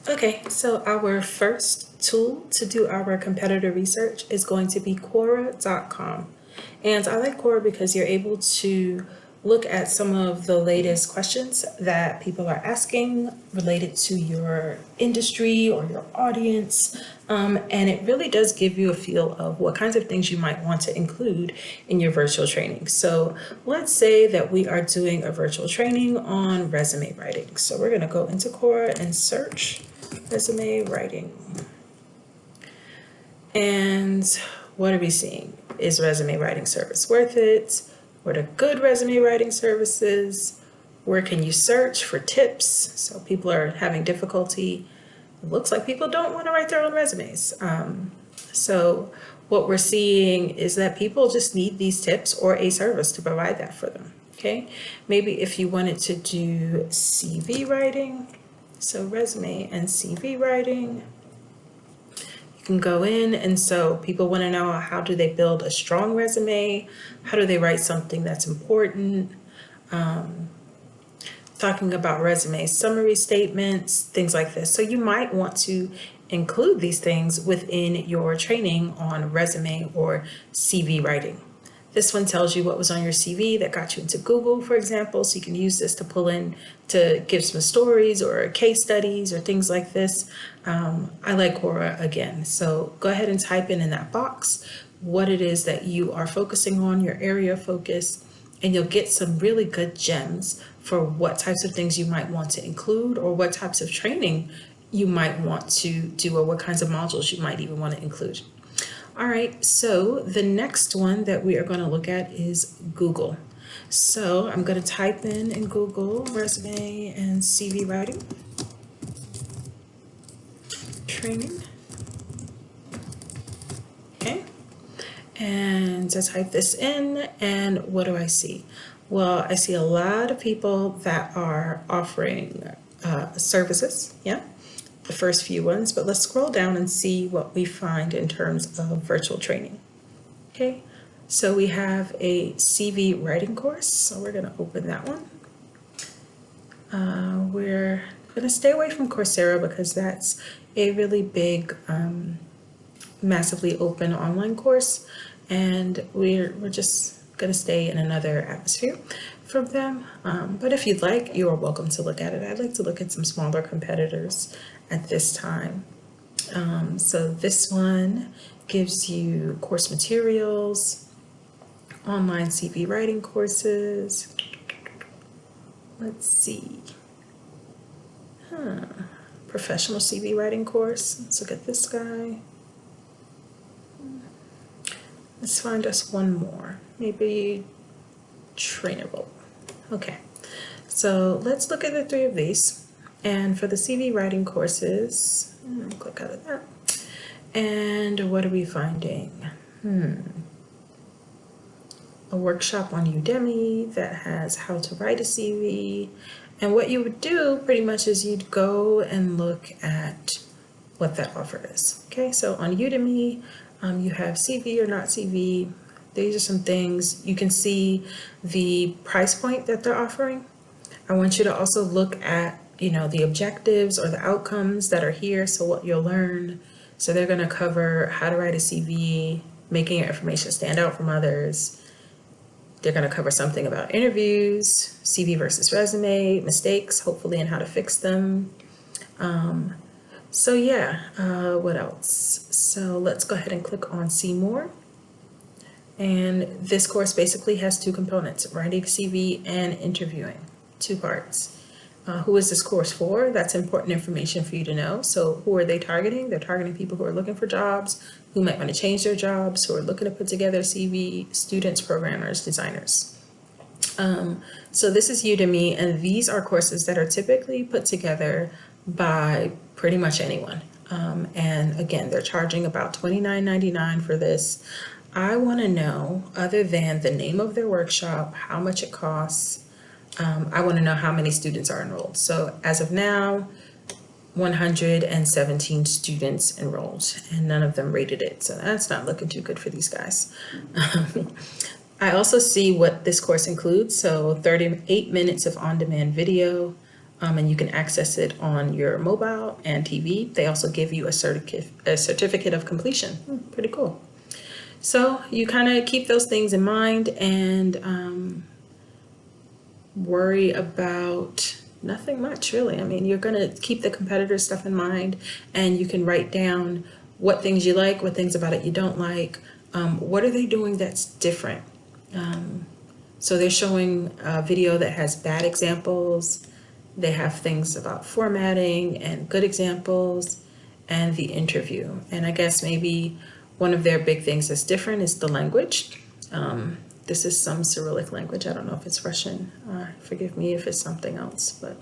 Okay, so our first tool to do our competitor research is going to be Quora.com. And I like Quora because you're able to look at some of the latest questions that people are asking related to your industry or your audience. And it really does give you a feel of what kinds of things you might want to include in your virtual training. So let's say that we are doing a virtual training on resume writing. So we're going to go into Quora and search resume writing. And what are we seeing? Is resume writing service worth it? What are good resume writing services? Where can you search for tips? So people are having difficulty. It looks like people don't want to write their own resumes. So what we're seeing is that people just need these tips or a service to provide that for them. Okay, maybe if you wanted to do CV writing, so resume and CV writing, you can go in, and so people want to know, how do they build a strong resume? How do they write something that's important? Talking about resume summary statements, things like this. So you might want to include these things within your training on resume or CV writing. This one tells you what was on your CV that got you into Google, for example, so you can use this to pull in to give some stories or case studies or things like this. I like Quora again, so go ahead and type in that box what it is that you are focusing on, your area of focus, and you'll get some really good gems for what types of things you might want to include or what types of training you might want to do or what kinds of modules you might even want to include. All right, so the next one that we are going to look at is Google. So I'm going to type in Google resume and CV writing training. Okay, and I type this in, and what do I see? Well, I see a lot of people that are offering services, yeah, the first few ones, but let's scroll down and see what we find in terms of virtual training. Okay, so we have a CV writing course, so we're going to open that one. We're going to stay away from Coursera because that's a really big, massively open online course, and we're just going to stay in another atmosphere from them. But if you'd like, you are welcome to look at it. I'd like to look at some smaller competitors at this time. So this one gives you course materials, online CV writing courses. Let's see. Professional CV writing course. Let's look at this guy. Let's find us one more. Maybe trainable. Okay. So let's look at the three of these. And for the CV writing courses, click out of that. And what are we finding? A workshop on Udemy that has how to write a CV. And what you would do pretty much is you'd go and look at what that offer is. Okay, so on Udemy, you have CV or not CV. These are some things. You can see the price point that they're offering. I want you to also look at, the objectives or the outcomes that are here, so what you'll learn. So they're going to cover how to write a CV, making your information stand out from others. They're going to cover something about interviews, CV versus resume, mistakes, hopefully, and how to fix them. So yeah, what else? So let's go ahead and click on See More. And this course basically has two components, writing CV and interviewing, two parts. Who is this course for? That's important information for you to know. So who are they targeting? They're targeting people who are looking for jobs, who might want to change their jobs, who are looking to put together a CV, students, programmers, designers. So this is Udemy, and these are courses that are typically put together by pretty much anyone. And again, they're charging about $29.99 for this. I want to know, other than the name of their workshop, how much it costs. I want to know how many students are enrolled. So as of now, 117 students enrolled, and none of them rated it. So that's not looking too good for these guys. I also see what this course includes. So 38 minutes of on-demand video, and you can access it on your mobile and TV. They also give you a certificate of completion. Pretty cool. So you kind of keep those things in mind and worry about nothing much, really. I mean, you're going to keep the competitor stuff in mind, and you can write down what things you like, what things about it you don't like. What are they doing that's different? So they're showing a video that has bad examples. They have things about formatting and good examples and the interview. And I guess maybe one of their big things that's different is the language. This is some Cyrillic language. I don't know if it's Russian. Forgive me if it's something else, but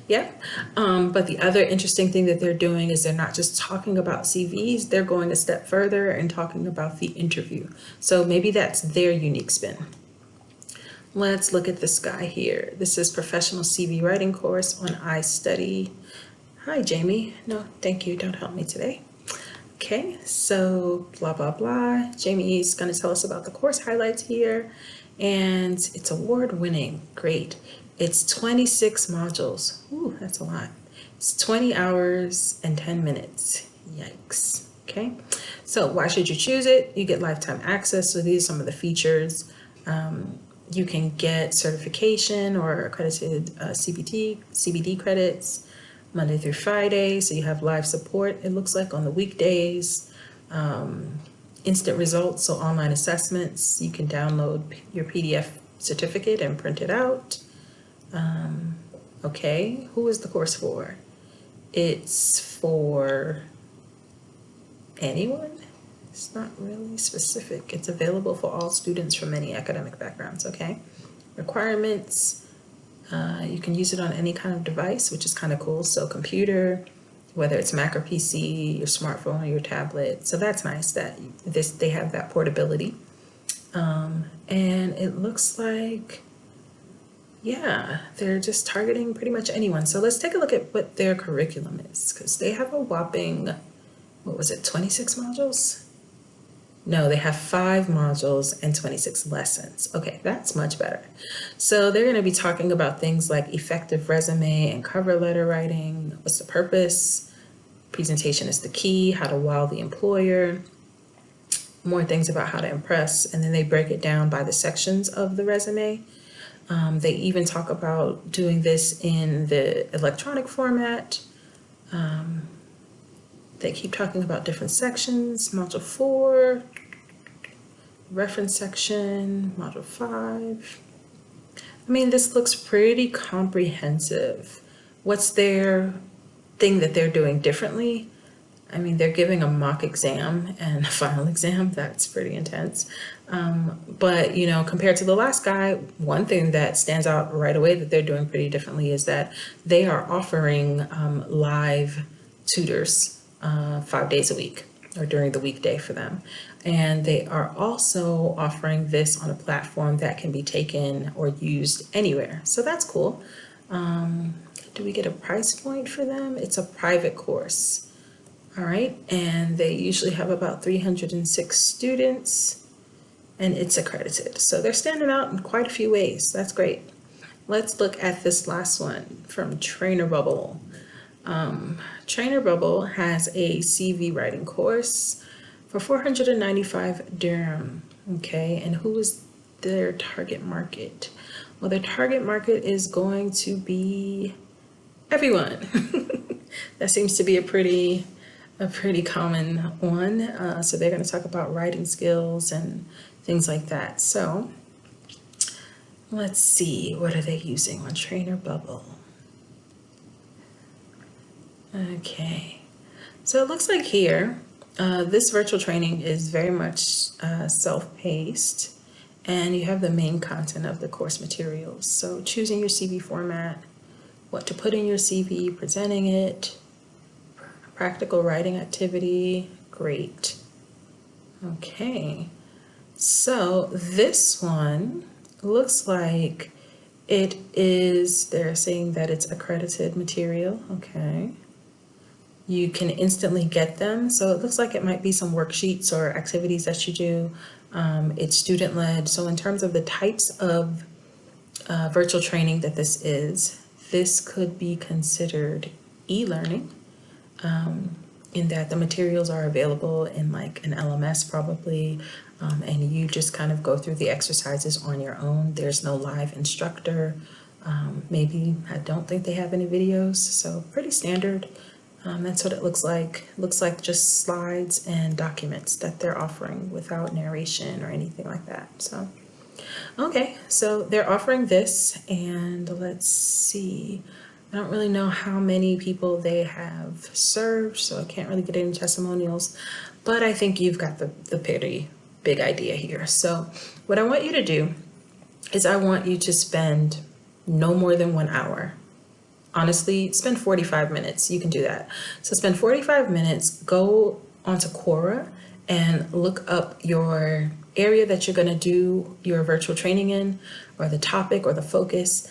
yeah. But the other interesting thing that they're doing is they're not just talking about CVs, they're going a step further and talking about the interview. So maybe that's their unique spin. Let's look at this guy here. This is Professional CV Writing Course on iStudy. Hi, Jamie. No, thank you. Don't help me today. Okay, so blah, blah, blah. Jamie is going to tell us about the course highlights here. And it's award-winning. Great. It's 26 modules. Ooh, that's a lot. It's 20 hours and 10 minutes. Yikes. Okay, so why should you choose it? You get lifetime access. So these are some of the features. You can get certification or accredited CBD credits Monday through Friday. So you have live support, it looks like, on the weekdays. Instant results, so online assessments. You can download your PDF certificate and print it out. Okay, who is the course for? It's for anyone. It's not really specific. It's available for all students from any academic backgrounds, okay? Requirements, you can use it on any kind of device, which is kind of cool. So computer, whether it's Mac or PC, your smartphone or your tablet. So that's nice that they have that portability. And it looks like, yeah, they're just targeting pretty much anyone. So let's take a look at what their curriculum is, because they have a whopping, 26 modules? No, they have 5 modules and 26 lessons. Okay, that's much better. So they're going to be talking about things like effective resume and cover letter writing. What's the purpose? Presentation is the key. How to wow the employer. More things about how to impress. And then they break it down by the sections of the resume. They even talk about doing this in the electronic format. They keep talking about different sections. Module 4, reference section, module 5. I mean, this looks pretty comprehensive. What's their thing that they're doing differently? I mean, they're giving a mock exam and a final exam. That's pretty intense. But, you know, compared to the last guy, one thing that stands out right away that they're doing pretty differently is that they are offering live tutors 5 days a week or during the weekday for them. And they are also offering this on a platform that can be taken or used anywhere. So that's cool. Do we get a price point for them? It's a private course. All right. And they usually have about 306 students and it's accredited. So they're standing out in quite a few ways. That's great. Let's look at this last one from Trainer Bubble. Trainer Bubble has a CV writing course for 495 dirham. Okay, and who is their target market? Well, their target market is going to be everyone. That seems to be a pretty common one. So they're going to talk about writing skills and things like that. So let's see, what are they using on Trainer Bubble? Okay, so it looks like here, this virtual training is very much self-paced, and you have the main content of the course materials. So choosing your CV format, what to put in your CV, presenting it, practical writing activity, great. Okay, so this one looks like it is, they're saying that it's accredited material, okay. You can instantly get them. So it looks like it might be some worksheets or activities that you do. It's student-led. So in terms of the types of virtual training that this is, this could be considered e-learning, in that the materials are available in like an LMS probably, and you just kind of go through the exercises on your own. There's no live instructor. Maybe, I don't think they have any videos, so pretty standard. That's what it looks like. Looks like just slides and documents that they're offering without narration or anything like that. So, okay, so they're offering this, and let's see. I don't really know how many people they have served, so I can't really get any testimonials, but I think you've got the pretty big idea here. So what I want you to do is I want you to spend no more than 1 hour. Honestly, spend 45 minutes. You can do that. So spend 45 minutes, go onto Quora and look up your area that you're going to do your virtual training in, or the topic or the focus.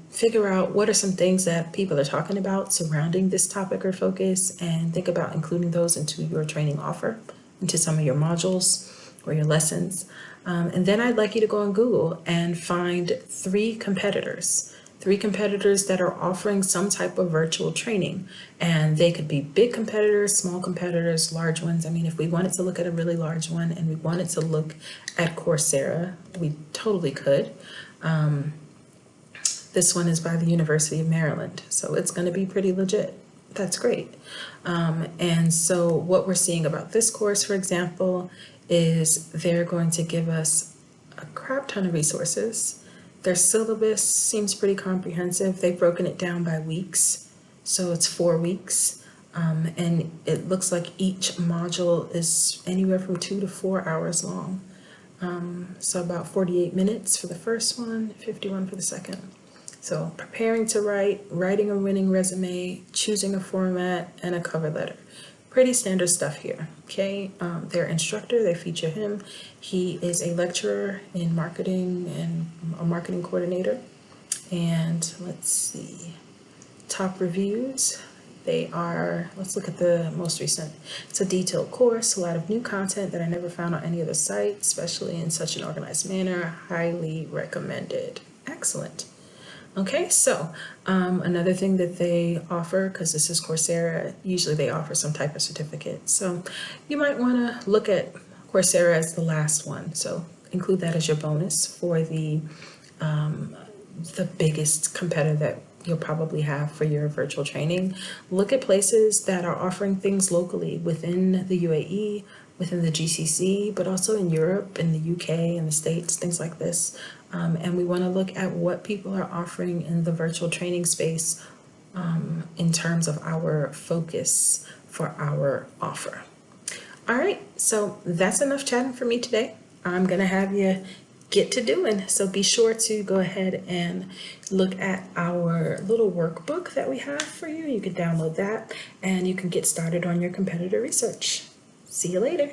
Figure out what are some things that people are talking about surrounding this topic or focus, and think about including those into your training offer, into some of your modules or your lessons. And then I'd like you to go on Google and find three competitors that are offering some type of virtual training. And they could be big competitors, small competitors, large ones. I mean, if we wanted to look at a really large one and we wanted to look at Coursera, we totally could. This one is by the University of Maryland, so it's going to be pretty legit. That's great. And so what we're seeing about this course, for example, is they're going to give us a crap ton of resources. Their syllabus seems pretty comprehensive. They've broken it down by weeks, so it's 4 weeks. And it looks like each module is anywhere from 2 to 4 hours long. So about 48 minutes for the first one, 51 for the second. So preparing to write, writing a winning resume, choosing a format, and a cover letter. Pretty standard stuff here, okay? Their instructor, they feature him. He is a lecturer in marketing and a marketing coordinator. And let's see, top reviews. They are, let's look at the most recent. It's a detailed course, a lot of new content that I never found on any other site, especially in such an organized manner. Highly recommended. Excellent. Okay, so another thing that they offer, because this is Coursera, usually they offer some type of certificate. So you might want to look at Coursera as the last one. So include that as your bonus for the biggest competitor that you'll probably have for your virtual training. Look at places that are offering things locally within the UAE, within the GCC, but also in Europe, in the UK, in the States, things like this. And we want to look at what people are offering in the virtual training space in terms of our focus for our offer. All right, so that's enough chatting for me today. I'm going to have you get to doing. So be sure to go ahead and look at our little workbook that we have for you. You can download that and you can get started on your competitor research. See you later.